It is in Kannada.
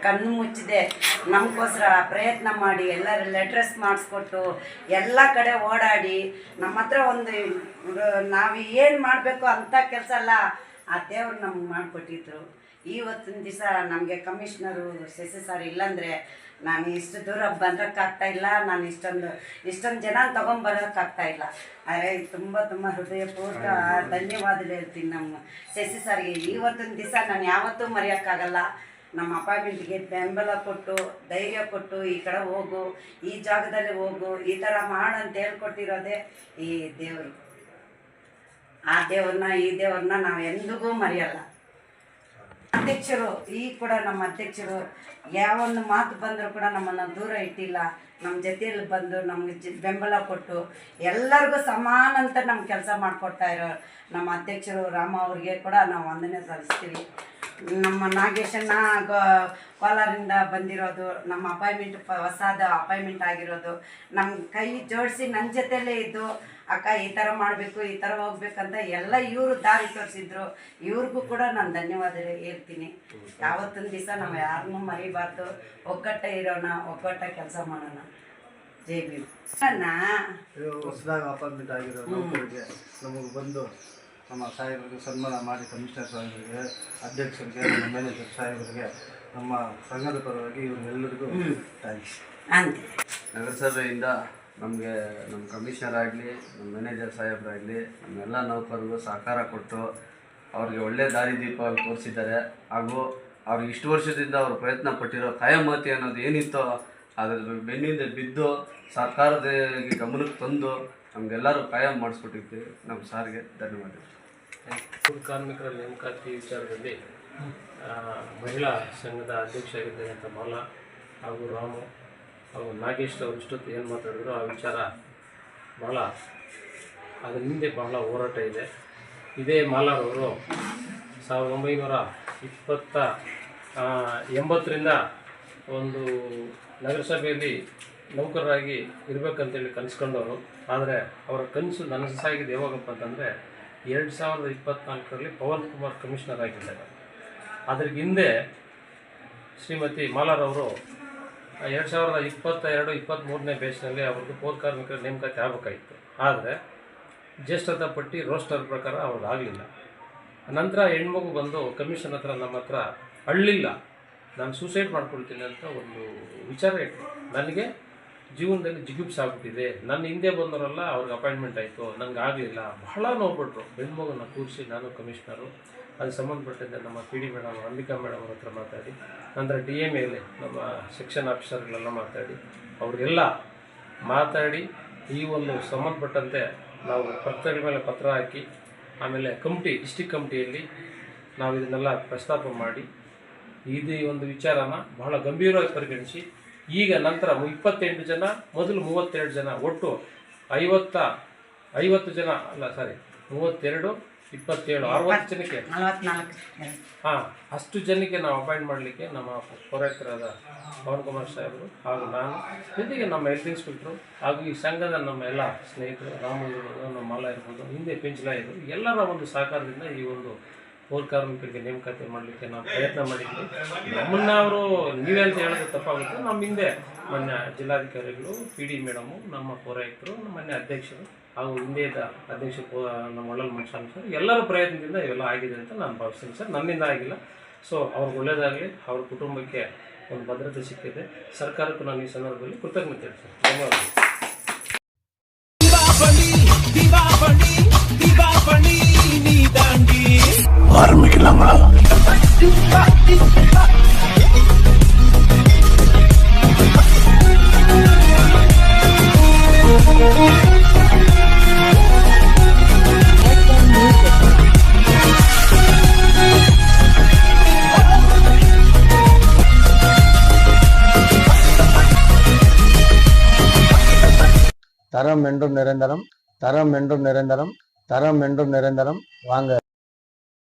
ಕಣ್ಣು ಮುಚ್ಚಿದೆ ನಮಗೋಸ್ಕರ ಪ್ರಯತ್ನ ಮಾಡಿ ಎಲ್ಲರ ಲೆಟ್ರಸ್ ಮಾಡಿಸ್ಕೊಟ್ಟು ಎಲ್ಲ ಕಡೆ ಓಡಾಡಿ ನಮ್ಮ ಹತ್ರ ಒಂದು ನಾವು ಏನು ಮಾಡಬೇಕು ಅಂಥ ಕೆಲಸ ಎಲ್ಲ ಆ ದೇವ್ರು ನಮ್ಗೆ ಮಾಡಿಕೊಟ್ಟಿದ್ರು. ಇವತ್ತಿನ ದಿವಸ ನಮಗೆ ಕಮಿಷ್ನರು ಸರ್ ಇಲ್ಲಾಂದರೆ ನಾನು ಇಷ್ಟು ದೂರ ಬಂದಕ್ಕಾಗ್ತಾಯಿಲ್ಲ, ನಾನು ಇಷ್ಟೊಂದು ಜನ ತೊಗೊಂಬರೋಕ್ಕಾಗ್ತಾಯಿಲ್ಲ. ಆದರೆ ತುಂಬ ಹೃದಯಪೂರ್ವಕ ಧನ್ಯವಾದಗಳು ಹೇಳ್ತೀನಿ ನಮ್ಮ ಸರ್ಗೆ. ಇವತ್ತಿನ ದಿವಸ ನಾನು ಯಾವತ್ತೂ ಮರೆಯೋಕ್ಕಾಗಲ್ಲ. ನಮ್ಮ ಅಪಾಯಿಂಟ್ಮೆಂಟ್ಗೆ ಬೆಂಬಲ ಕೊಟ್ಟು ಧೈರ್ಯ ಕೊಟ್ಟು ಈ ಕಡೆ ಹೋಗು, ಈ ಜಾಗದಲ್ಲಿ ಹೋಗು, ಈ ಥರ ಮಾಡು ಅಂತ ಹೇಳ್ಕೊಟ್ಟಿರೋದೇ ಈ ದೇವರು. ಆ ಈ ದೇವ್ರನ್ನ ನಾವು ಎಂದಿಗೂ ಮರೆಯಲ್ಲ. ಅಧ್ಯಕ್ಷರು ಕೂಡ ನಮ್ಮ ಅಧ್ಯಕ್ಷರು ಯಾವೊಂದು ಮಾತು ಬಂದರೂ ಕೂಡ ನಮ್ಮನ್ನು ದೂರ ಇಟ್ಟಿಲ್ಲ. ನಮ್ಮ ಜೊತೆಯಲ್ಲಿ ಬಂದು ನಮಗೆ ಬೆಂಬಲ ಕೊಟ್ಟು ಎಲ್ಲರಿಗೂ ಸಮಾನ ಅಂತ ನಮ್ಮ ಕೆಲಸ ಮಾಡಿಕೊಡ್ತಾ ಇರೋ ನಮ್ಮ ಅಧ್ಯಕ್ಷರು ರಾಮ ಅವ್ರಿಗೆ ಕೂಡ ನಾವು ವಂದನೆ ಸಲ್ಲಿಸ್ತೀವಿ. ನಮ್ಮ ನಾಗೇಶಣ್ಣ ಕೋಲಾರಿಂದ ಬಂದಿರೋದು, ನಮ್ಮ ಹೊಸಾದ ಅಪಾಯಿಂಟ್ಮೆಂಟ್ ಆಗಿರೋದು, ನಮ್ಮ ಕೈ ಜೋಡಿಸಿ ನನ್ನ ಜೊತೆಯಲ್ಲೇ ಇದ್ದು ಅಕ್ಕ ಈ ಥರ ಮಾಡಬೇಕು, ಈ ಥರ ಹೋಗ್ಬೇಕಂತ ಎಲ್ಲ ಇವರು ದಾರಿ ತೋರಿಸಿದ್ರು. ಇವ್ರಿಗೂ ಕೂಡ ನಾನು ಧನ್ಯವಾದ ಹೇಳ್ತೀನಿ. ಯಾವತ್ತೊಂದು ದಿವಸ ನಾವು ಯಾರನ್ನೂ ಮರಿಬಾರ್ದು, ಒಗ್ಗಟ್ಟ ಇರೋಣ, ಒಗ್ಗಟ್ಟ ಕೆಲಸ ಮಾಡೋಣ. ಜೈ ಭೀಮ್. ಹೊಸದಾಗಿ ಅಪಾಯಿಂಟ್ಮೆಂಟ್ ಆಗಿರೋ ನೌಕರಿಗೆ ನಮಗೆ ಬಂದು ನಮ್ಮ ಸಾಹೇಬರಿಗೆ ಸನ್ಮಾನ ಮಾಡಿ ಕಮಿಷನರ್ ಸಾಹೇಬರಿಗೆ, ಅಧ್ಯಕ್ಷರಿಗೆ, ನಮ್ಮ ಮ್ಯಾನೇಜರ್ ಸಾಹೇಬರಿಗೆ, ನಮ್ಮ ಸಂಘದ ಪರವಾಗಿ ಇವರೆಲ್ಲರಿಗೂ ಥ್ಯಾಂಕ್ಸ್. ನಗರಸಭೆಯಿಂದ ನಮಗೆ ನಮ್ಮ ಕಮಿಷನರ್ ಆಗಲಿ, ನಮ್ಮ ಮ್ಯಾನೇಜರ್ ಸಾಹೇಬರಾಗಲಿ, ನಮ್ಮೆಲ್ಲ ನೌಕರರಿಗೂ ಸಹಕಾರ ಕೊಟ್ಟು ಅವ್ರಿಗೆ ಒಳ್ಳೆಯ ದಾರಿದೀಪವಾಗಿ ತೋರಿಸಿದ್ದಾರೆ. ಹಾಗೂ ಅವ್ರಿಗೆ ಇಷ್ಟು ವರ್ಷದಿಂದ ಅವರು ಪ್ರಯತ್ನ ಪಟ್ಟಿರೋ ಕಾಯಮತಿ ಅನ್ನೋದು ಏನಿತ್ತೋ ಅದರ ಬೆನ್ನಿಂದ ಬಿದ್ದು ಸರ್ಕಾರದ ಗಮನಕ್ಕೆ ತಂದು ನಮಗೆಲ್ಲರೂ ಕಾಯಂ ಮಾಡಿಸ್ಕೊಟ್ಟಿರ್ತೀವಿ. ನಮ್ಮ ಸಾರಿಗೆ ಧನ್ಯವಾದಗಳು. ಕಾರ್ಮಿಕರ ನೇಮಕಾತಿ ವಿಚಾರದಲ್ಲಿ ಮಹಿಳಾ ಸಂಘದ ಅಧ್ಯಕ್ಷ ಆಗಿದ್ದಂಥ ಮಾಲಾ ಹಾಗೂ ರಾಮು ಹಾಗೂ ನಾಗೇಶ್ ಅವರು ಇಷ್ಟೊತ್ತು ಏನು ಮಾತಾಡಿದ್ರು ಆ ವಿಚಾರ ಬಹಳ ಅದರ ಹಿಂದೆ ಬಹಳ ಹೋರಾಟ ಇದೆ. ಇದೇ ಮಾಲಾರವರು 1980ರಿಂದ ಒಂದು ನಗರಸಭೆಯಲ್ಲಿ ನೌಕರರಾಗಿ ಇರಬೇಕಂತೇಳಿ ಕನಸ್ಕೊಂಡವರು. ಆದರೆ ಅವರ ಕನಸು ನನಸಾಗಿದ್ದು ಯಾವಾಗಪ್ಪ ಅಂತಂದರೆ 2024ರಲ್ಲಿ ಪವನ್ ಕುಮಾರ್ ಕಮಿಷನರ್ ಆಗಿದ್ದಾರೆ. ಅದ್ರ ಹಿಂದೆ ಶ್ರೀಮತಿ ಮಾಲಾರವರು 2022-23ನೇ ಬೇಸ್ನಲ್ಲಿ ಅವ್ರದ್ದು ಪೌರ ಕಾರ್ಮಿಕರ ನೇಮಕಾತಿ ಆಗಬೇಕಾಗಿತ್ತು. ಆದರೆ ಜ್ಯೇಷ್ಠತಾ ಪಟ್ಟಿ ರೋಸ್ಟರ್ ಪ್ರಕಾರ ಅವ್ರದ್ದು ಆಗಲಿಲ್ಲ. ನಂತರ ಹೆಣ್ಮಗು ಬಂದು ಕಮಿಷನ್ ಹತ್ರ ನಮ್ಮ ಹತ್ರ ಅಳ್ಳಿಲ್ಲ, ನಾನು ಸೂಸೈಡ್ ಮಾಡ್ಕೊಳ್ತೀನಿ ಅಂತ ಒಂದು ವಿಚಾರ ಇಟ್ಟು ನನಗೆ ಜೀವನದಲ್ಲಿ ಜಿಗುಪ್ಸೆ ಆಗ್ಬಿಟ್ಟಿದೆ. ನನ್ನ ಹಿಂದೆ ಬಂದವರೆಲ್ಲ ಅವ್ರಿಗೆ ಅಪಾಯಿಂಟ್ಮೆಂಟ್ ಆಯಿತು, ನನಗೆ ಆಗಲಿಲ್ಲ, ಬಹಳ ನೋವುಪಟ್ಟರು. ಹೆಣ್ಮಗುನ ಕೂರಿಸಿ ನಾನು ಕಮಿಷ್ನರು ಅದಕ್ಕೆ ಸಂಬಂಧಪಟ್ಟಂತೆ ನಮ್ಮ PD ಮೇಡಮ್, ಅಂಬಿಕಾ ಮೇಡಮ್ ಅವ್ರ ಹತ್ರ ಮಾತಾಡಿ, ನಂತರ DMA ನಮ್ಮ ಸೆಕ್ಷನ್ ಆಫೀಸರ್ಗಳೆಲ್ಲ ಅವ್ರಿಗೆಲ್ಲ ಮಾತಾಡಿ ಈ ಒಂದು ಸಂಬಂಧಪಟ್ಟಂತೆ ನಾವು ಪತ್ರಗಳ ಮೇಲೆ ಪತ್ರ ಹಾಕಿ, ಆಮೇಲೆ ಡಿಸ್ಟಿಕ್ ಕಮಿಟಿಯಲ್ಲಿ ನಾವು ಇದನ್ನೆಲ್ಲ ಪ್ರಸ್ತಾಪ ಮಾಡಿ ಈ ಒಂದು ವಿಚಾರನ ಬಹಳ ಗಂಭೀರವಾಗಿ ಪರಿಗಣಿಸಿ ಈಗ ನಂತರ 28 ಜನ, ಮೊದಲು 32 ಜನ, ಒಟ್ಟು 50 ಜನ ಅಲ್ಲ, ಸಾರಿ 32, 27, 60 ಜನಕ್ಕೆ ಅಷ್ಟು ಜನಕ್ಕೆ ನಾವು ಅಪಾಯಿಂಟ್ ಮಾಡಲಿಕ್ಕೆ ನಮ್ಮ ಪೌರಾಯುಕ್ತರಾದ ಪವನ್ ಕುಮಾರ್ ಸಾಹೇಬರು ಹಾಗೂ ನಾನು ಜೊತೆಗೆ ನಮ್ಮ ಹೆಲ್ತ್ ಇನ್ಸ್ಪೆಕ್ಟ್ರು ಹಾಗೂ ಈ ಸಂಘದ ನಮ್ಮ ಎಲ್ಲ ಸ್ನೇಹಿತರು, ರಾಮು ಇರ್ಬೋದು, ನಮ್ಮ ಮಾಲಾ ಇರ್ಬೋದು, ಹಿಂದೆ ಪೆಂಚಲಾ ಇರ್ಬೋದು, ಎಲ್ಲರ ಒಂದು ಸಹಕಾರದಿಂದ ಈ ಒಂದು ಪೌರ ಕಾರ್ಮಿಕರಿಗೆ ನೇಮಕಾತಿ ಮಾಡಲಿಕ್ಕೆ ನಾವು ಪ್ರಯತ್ನ ಮಾಡಿದ್ವಿ. ನಮ್ಮನ್ನ ಅವರು ನೀವೇ ಅಂತ ಹೇಳೋದು ತಪ್ಪಾಗುತ್ತೆ. ನಮ್ಮ ಹಿಂದೆ ಮೊನ್ನೆ ಜಿಲ್ಲಾಧಿಕಾರಿಗಳು, PD ಮೇಡಮು, ನಮ್ಮ ಪೌರಾಯುಕ್ತರು, ನಮ್ಮ ಮೊನ್ನೆ ಅಧ್ಯಕ್ಷರು ಹಾಗೂ ಹಿಂದೆ ಇದ್ದ ಅಧ್ಯಕ್ಷರು ನಮ್ಮ ಒಳ್ಳಲ್ ಮನುಷ್ಯ ಸರ್, ಎಲ್ಲರ ಪ್ರಯತ್ನದಿಂದ ಇವೆಲ್ಲ ಆಗಿದೆ ಅಂತ ನಾನು ಭಾವಿಸ್ತೀನಿ ಸರ್. ನನ್ನಿಂದ ಆಗಿಲ್ಲ. ಸೊ ಅವ್ರಿಗೆ ಒಳ್ಳೆಯದಾಗಲಿ, ಅವ್ರ ಕುಟುಂಬಕ್ಕೆ ಒಂದು ಭದ್ರತೆ ಸಿಕ್ಕಿದೆ. ಸರ್ಕಾರಕ್ಕೂ ನಾನು ಈ ಸಂದರ್ಭದಲ್ಲಿ ಕೃತಜ್ಞತೆ ಹೇಳ್ತೀನಿ. ಧನ್ಯವಾದಗಳು. தரம் என்றும் நிரந்தரம், தரம் என்றும் நிரந்தரம், தரம் என்றும் நிரந்தரம். வாங்க.